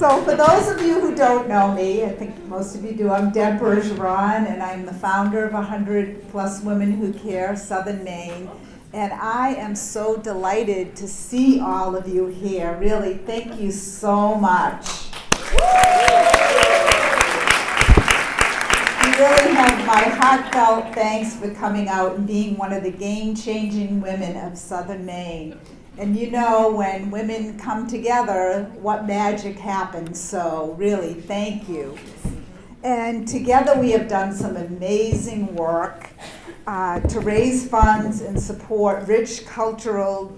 So for those of you who don't know me, I think most of you do, I'm Deb Bergeron, and I'm the founder of 100 Plus Women Who Care, Southern Maine. And I am so delighted to see all of you here. Really, thank you so much. You really have my heartfelt thanks for coming out and being one of the game-changing women of Southern Maine. And you know, when women come together, what magic happens. So really, thank you. And together we have done some amazing work to raise funds and support the rich cultural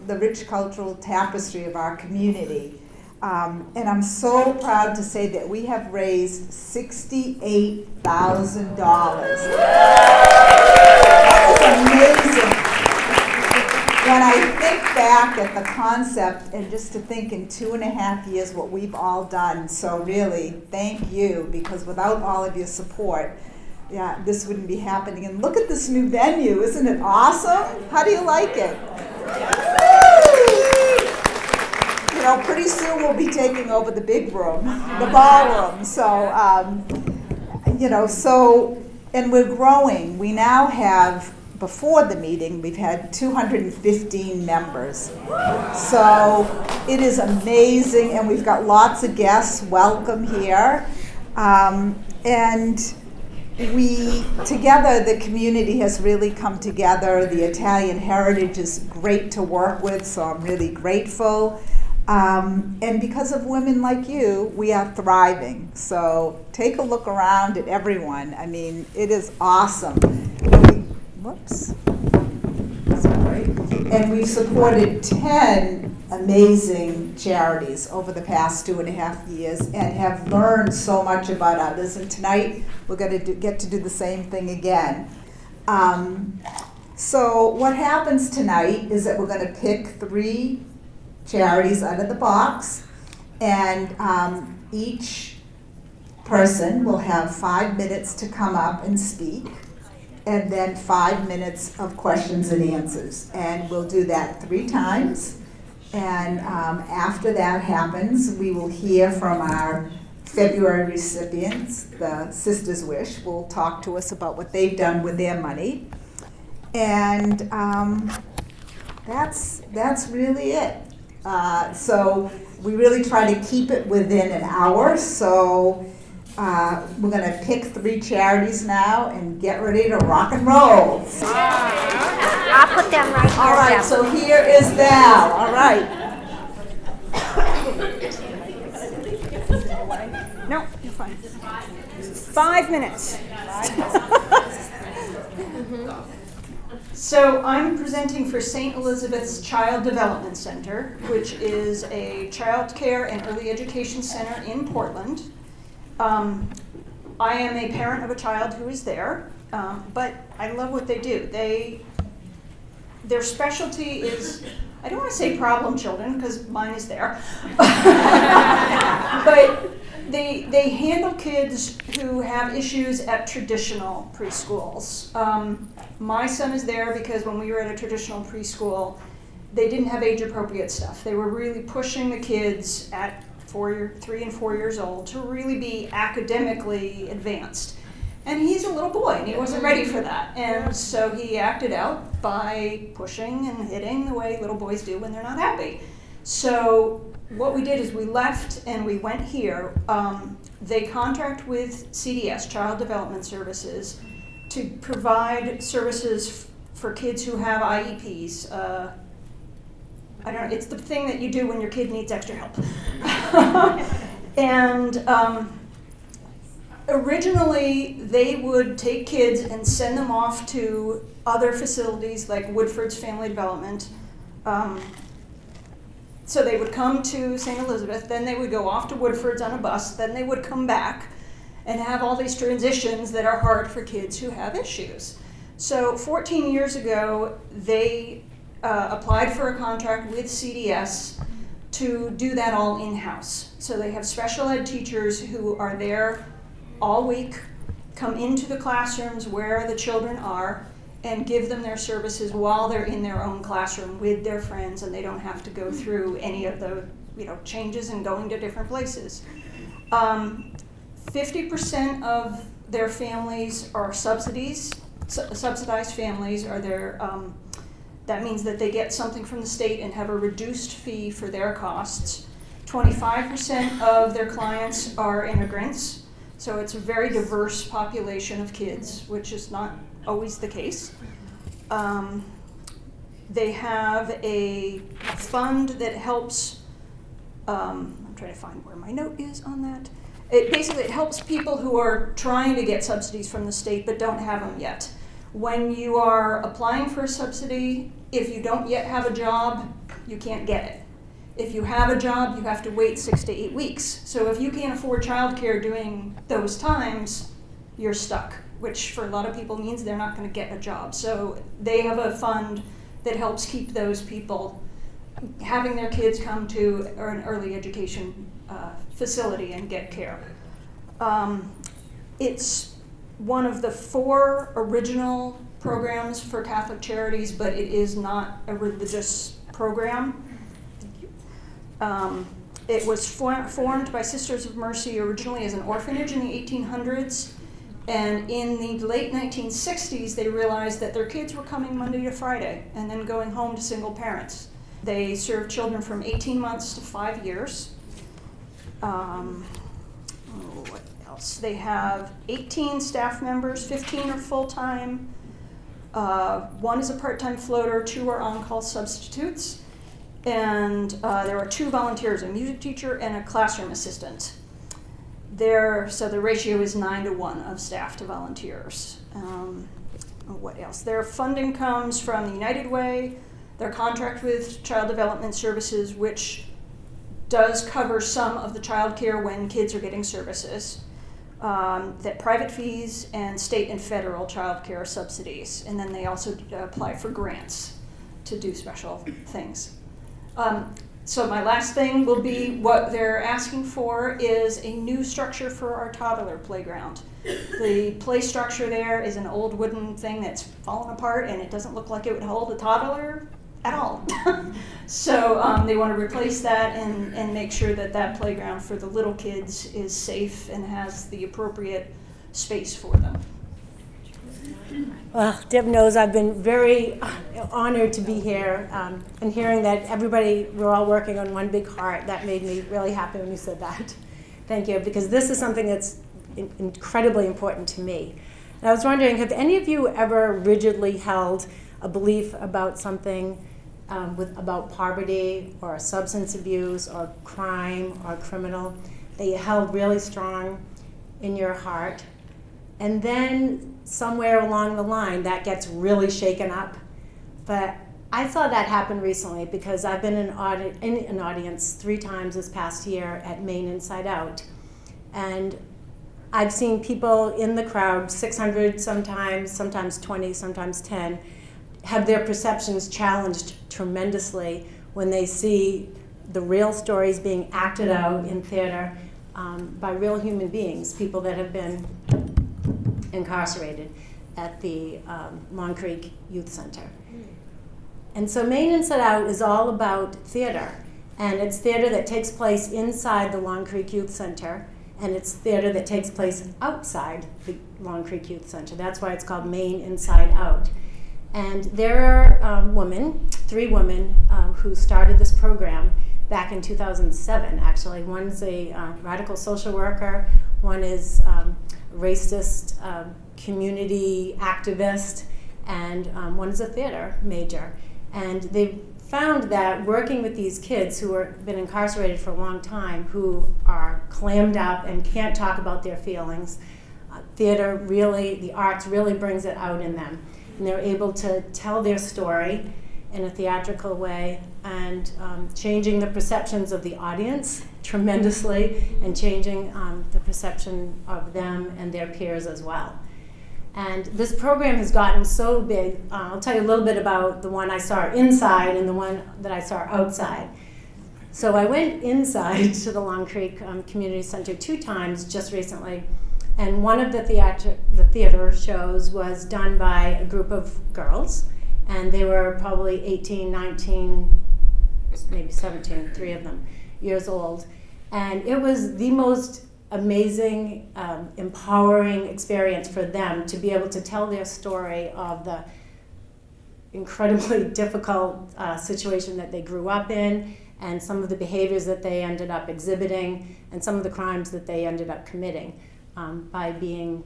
tapestry of our community. And I'm so proud to say that we have raised $68,000. That is amazing. When I think back at the concept and just to think in 2.5 years what we've all done, so really, thank you, because without all of your support, yeah, this wouldn't be happening. And look at this new venue, isn't it awesome? How do you like it? You know, pretty soon we'll be taking over the big room, the ballroom. So, and we're growing. We now have, before the meeting, we've had 215 members. So it is amazing, and we've got lots of guests. Welcome here. And we, together, the community has really come together. The Italian heritage is great to work with, so I'm really grateful. And because of women like you, we are thriving. So take a look around at everyone. I mean, it is awesome. Whoops. Sorry. And we've supported 10 amazing charities over the past 2.5 years and have learned so much about others. And tonight we're going to get to do the same thing again. So what happens tonight is that we're going to pick 3 charities out of the box, and each person will have 5 minutes to come up and speak, and then 5 minutes of questions and answers. And we'll do that 3 times. And after that happens, we will hear from our February recipients. The Sisters Wish will talk to us about what they've done with their money. And that's really it. So we really try to keep it within an hour. So we're going to pick 3 charities now and get ready to rock and roll. I'll put them right here. All right, so here is Val. All right. No, you're fine. 5 minutes. So I'm presenting for St. Elizabeth's Child Development Center, which is a child care and early education center in Portland. I am a parent of a child who is there, but I love what they do. Their specialty is, I don't want to say problem children, because mine is there, but they handle kids who have issues at traditional preschools. My son is there because when we were at a traditional preschool, they didn't have age-appropriate stuff. They were really pushing the kids at 3 and 4 years old to really be academically advanced. And he's a little boy, and he wasn't ready for that. And so he acted out by pushing and hitting the way little boys do when they're not happy. So what we did is we left and we went here. They contract with CDS, Child Development Services, to provide services for kids who have IEPs. I don't know, it's the thing that you do when your kid needs extra help. And originally, they would take kids and send them off to other facilities like Woodford's Family Development. So they would come to St. Elizabeth, then they would go off to Woodford's on a bus, then they would come back and have all these transitions that are hard for kids who have issues. So 14 years ago, they applied for a contract with CDS to do that all in-house. So they have special ed teachers who are there all week, come into the classrooms where the children are, and give them their services while they're in their own classroom with their friends, and they don't have to go through any of the changes and going to different places. 50% of their families are subsidized families, or that means that they get something from the state and have a reduced fee for their costs. 25% of their clients are immigrants, so it's a very diverse population of kids, which is not always the case. They have a fund that helps, I'm trying to find where my note is on that. It helps people who are trying to get subsidies from the state but don't have them yet. When you are applying for a subsidy, if you don't yet have a job, you can't get it. If you have a job, you have to wait 6 to 8 weeks. So if you can't afford childcare during those times, you're stuck, which for a lot of people means they're not going to get a job. So they have a fund that helps keep those people having their kids come to an early education facility and get care. It's one of the 4 original programs for Catholic Charities, but it is not a religious program. It was formed by Sisters of Mercy originally as an orphanage in the 1800s, and in the late 1960s they realized that their kids were coming Monday to Friday and then going home to single parents. They serve children from 18 months to 5 years. What else? They have 18 staff members, 15 are full-time, 1 is a part-time floater, 2 are on-call substitutes, and there are 2 volunteers, a music teacher and a classroom assistant. So the ratio is 9 to 1 of staff to volunteers. What else? Their funding comes from the United Way, their contract with Child Development Services, which does cover some of the child care when kids are getting services, that private fees and state and federal child care subsidies. And then they also apply for grants to do special things. So my last thing will be what they're asking for is a new structure for our toddler playground. The play structure there is an old wooden thing that's fallen apart and it doesn't look like it would hold a toddler at all. So they want to replace that and make sure that that playground for the little kids is safe and has the appropriate space for them. Well, Deb knows I've been very honored to be here, and hearing that we're all working on one big heart, that made me really happy when you said that. Thank you, because this is something that's incredibly important to me. And I was wondering, have any of you ever rigidly held a belief about something, about poverty or substance abuse or crime or criminal, that you held really strong in your heart, and then somewhere along the line that gets really shaken up? But I saw that happen recently because I've been in an audience 3 times this past year at Maine Inside Out, and I've seen people in the crowd, 600 sometimes 20, sometimes 10, have their perceptions challenged tremendously when they see the real stories being acted out in theater by real human beings, people that have been incarcerated at the Long Creek Youth Center. And so Maine Inside Out is all about theater, and it's theater that takes place inside the Long Creek Youth Center, and it's theater that takes place outside the Long Creek Youth Center. That's why it's called Maine Inside Out. And there are 3 women who started this program back in 2007, actually. One's a radical social worker, one is a racist community activist, and one is a theater major. And they found that working with these kids who have been incarcerated for a long time, who are clammed up and can't talk about their feelings, the arts really brings it out in them. And they're able to tell their story in a theatrical way, and changing the perceptions of the audience tremendously, and changing the perception of them and their peers as well. And this program has gotten so big. I'll tell you a little bit about the one I saw inside and the one that I saw outside. So I went inside to the Long Creek Community Center 2 times just recently, and one of the theater shows was done by a group of girls, and they were probably 18, 19, maybe 17, 3 of them, years old. And it was the most amazing, empowering experience for them to be able to tell their story of the incredibly difficult situation that they grew up in, and some of the behaviors that they ended up exhibiting, and some of the crimes that they ended up committing by being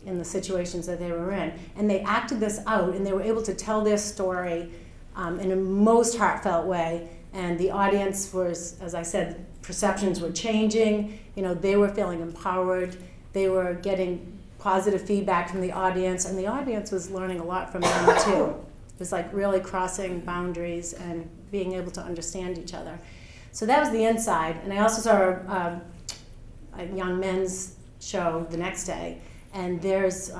in the situations that they were in. And they acted this out, and they were able to tell their story in a most heartfelt way. And the audience was, as I said, perceptions were changing. You know, they were feeling empowered. They were getting positive feedback from the audience, and the audience was learning a lot from them too. It was like really crossing boundaries and being able to understand each other. So that was the inside. And I also saw a young men's show the next day, and theirs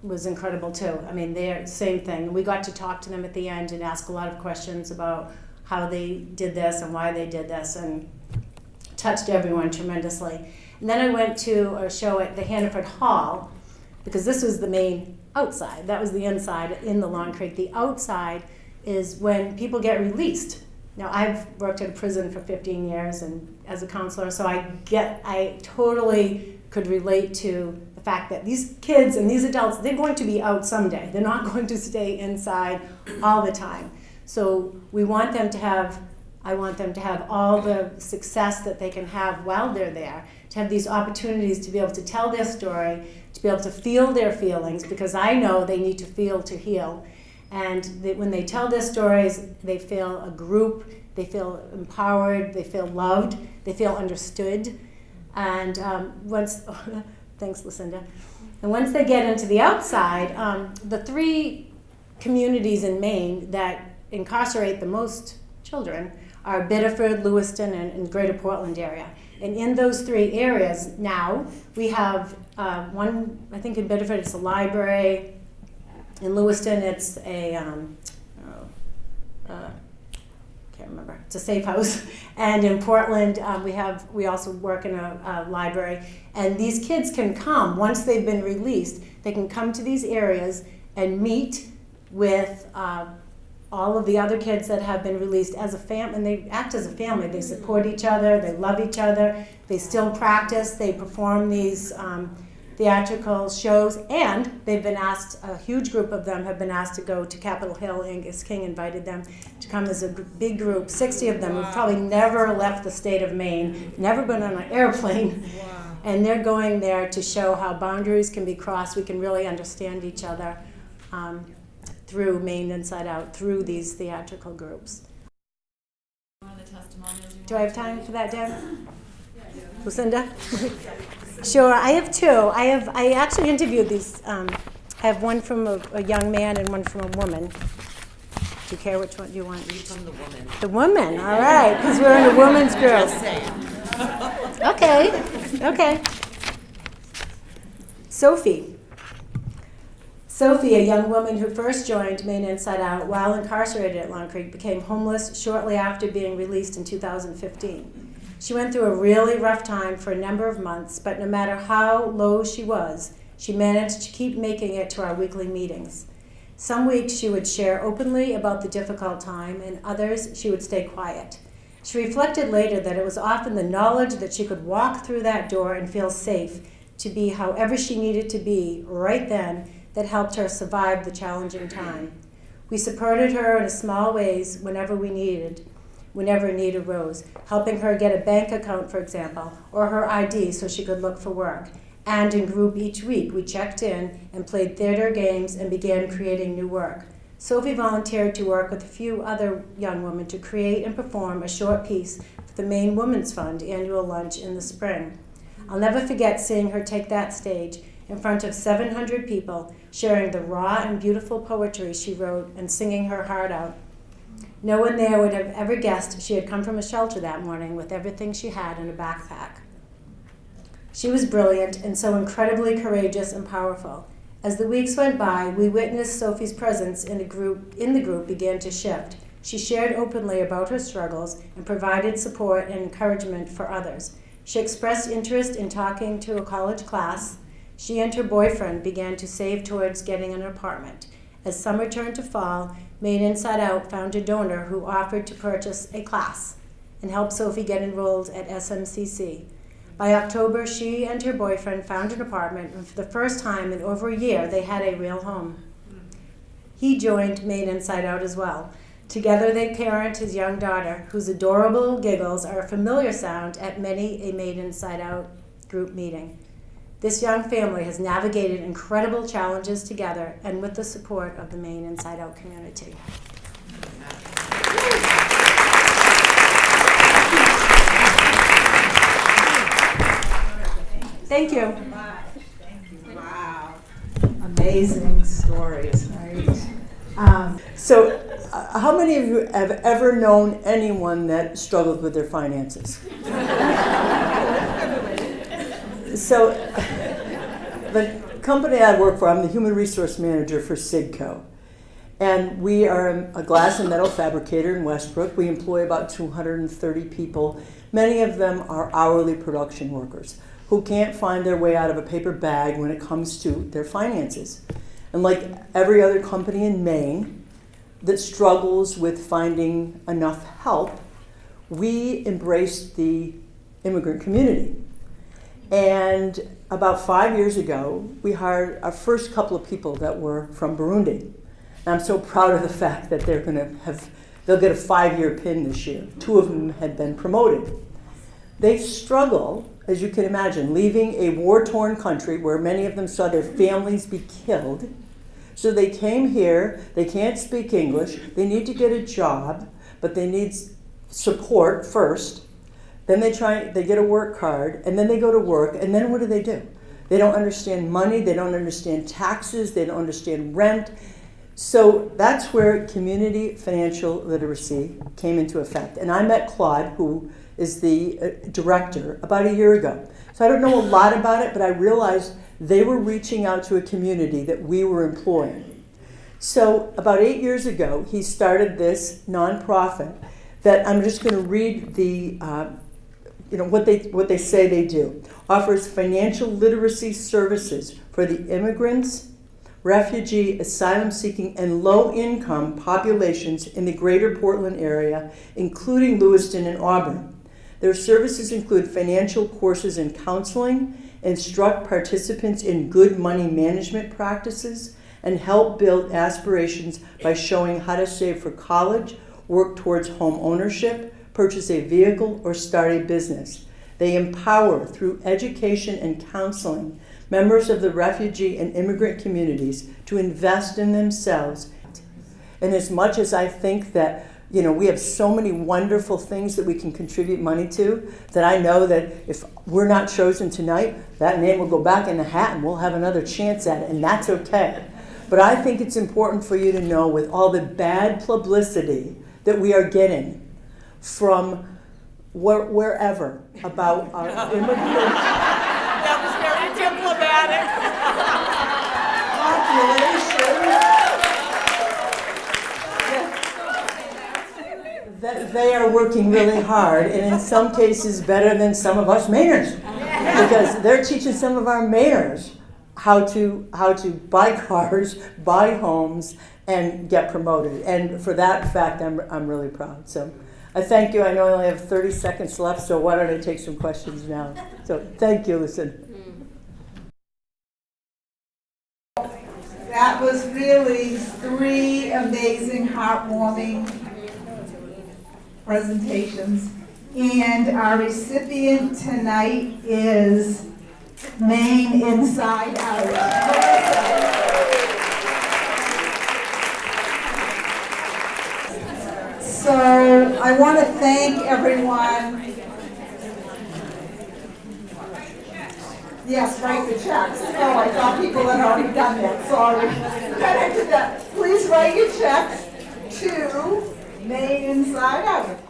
was incredible too. I mean, they're same thing. We got to talk to them at the end and ask a lot of questions about how they did this and why they did this, and touched everyone tremendously. And then I went to a show at the Hannaford Hall, because this was the main outside. That was the inside in the Long Creek. The outside is when people get released. Now, I've worked at a prison for 15 years and as a counselor, so I totally could relate to the fact that these kids and these adults, they're going to be out someday. They're not going to stay inside all the time. So I want them to have all the success that they can have while they're there, to have these opportunities to be able to tell their story, to be able to feel their feelings, because I know they need to feel to heal. And when they tell their stories, they feel a group, they feel empowered, they feel loved, they feel understood. And thanks, Lucinda. And once they get into the outside, the 3 communities in Maine that incarcerate the most children are Biddeford, Lewiston, and Greater Portland area. And in those 3 areas now, we have one, I think in Biddeford it's a library, in Lewiston it's a, can't remember, it's a safe house. And in Portland, we also work in a library. And these kids can come, once they've been released, they can come to these areas and meet with all of the other kids that have been released as a family, and they act as a family. They support each other, they love each other, they still practice, they perform these theatrical shows, and they've been asked, a huge group of them have been asked to go to Capitol Hill. Angus King invited them to come as a big group, 60 of them who've probably never left the state of Maine, never been on an airplane. Wow. And they're going there to show how boundaries can be crossed, we can really understand each other. Through Maine Inside Out, through these theatrical groups. Do I have time for that, Deb? Lucinda? Sure, I have 2. I actually interviewed these. I have one from a young man and one from a woman. Do you care which one do you want? From the woman. The woman, all right, because we're in a woman's group. Okay. Sophie, a young woman who first joined Maine Inside Out while incarcerated at Long Creek, became homeless shortly after being released in 2015. She went through a really rough time for a number of months, but no matter how low she was, she managed to keep making it to our weekly meetings. Some weeks she would share openly about the difficult time, and others she would stay quiet. She reflected later that it was often the knowledge that she could walk through that door and feel safe to be however she needed to be right then that helped her survive the challenging time. We supported her in small ways whenever need arose, helping her get a bank account, for example, or her ID so she could look for work. And in group each week, we checked in and played theater games and began creating new work. Sophie volunteered to work with a few other young women to create and perform a short piece for the Maine Women's Fund annual lunch in the spring. I'll never forget seeing her take that stage in front of 700 people, sharing the raw and beautiful poetry she wrote and singing her heart out. No one there would have ever guessed she had come from a shelter that morning with everything she had in a backpack. She was brilliant and so incredibly courageous and powerful. As the weeks went by, we witnessed Sophie's presence in the group began to shift. She shared openly about her struggles and provided support and encouragement for others. She expressed interest in talking to a college class. She and her boyfriend began to save towards getting an apartment. As summer turned to fall, Maine Inside Out found a donor who offered to purchase a class and help Sophie get enrolled at SMCC. By October, she and her boyfriend found an apartment, and for the first time in over a year, they had a real home. He joined Maine Inside Out as well. Together they parent his young daughter, whose adorable giggles are a familiar sound at many a Maine Inside Out group meeting. This young family has navigated incredible challenges together and with the support of the Maine Inside Out community. Thank you. Wow. Amazing stories, right? So, how many of you have ever known anyone that struggled with their finances? So, the company I work for, I'm the human resource manager for Sigco. And we are a glass and metal fabricator in Westbrook. We employ about 230 people. Many of them are hourly production workers who can't find their way out of a paper bag when it comes to their finances. And like every other company in Maine that struggles with finding enough help, we embraced the immigrant community. And about 5 years ago, we hired our first couple of people that were from Burundi. And I'm so proud of the fact that they'll get a 5-year pin this year. 2 of them had been promoted. They struggle, as you can imagine, leaving a war-torn country where many of them saw their families be killed. So they came here, they can't speak English, they need to get a job, but they need support first. Then they get a work card, and then they go to work, and then what do? They don't understand money, they don't understand taxes, they don't understand rent. So that's where community financial literacy came into effect. And I met Claude, who is the director, about a year ago. So I don't know a lot about it, but I realized they were reaching out to a community that we were employing. So about 8 years ago, he started this nonprofit that I'm just going to read the what they say they do. Offers financial literacy services for the immigrants, refugee, asylum-seeking, and low-income populations in the greater Portland area, including Lewiston and Auburn. Their services include financial courses in counseling, instruct participants in good money management practices, and help build aspirations by showing how to save for college, work towards home ownership, purchase a vehicle, or start a business. They empower, through education and counseling, members of the refugee and immigrant communities to invest in themselves. And as much as I think that we have so many wonderful things that we can contribute money to, that I know that if we're not chosen tonight, that name will go back in the hat and we'll have another chance at it, and that's okay. But I think it's important for you to know, with all the bad publicity that we are getting from wherever about our immigration That was very diplomatic. population, that they are working really hard, and in some cases better than some of us Mainers, because they're teaching some of our Mainers how to buy cars, buy homes, and get promoted. And for that fact, I'm really proud. So I thank you. I know I only have 30 seconds left, so why don't I take some questions now? So thank you, listen. That was really 3 amazing, heartwarming presentations. And our recipient tonight is Maine Inside Out. So I want to thank everyone. Yes, write the checks. Oh, I thought people had already done that. Sorry. I did that. Please write your checks to Maine Inside Out.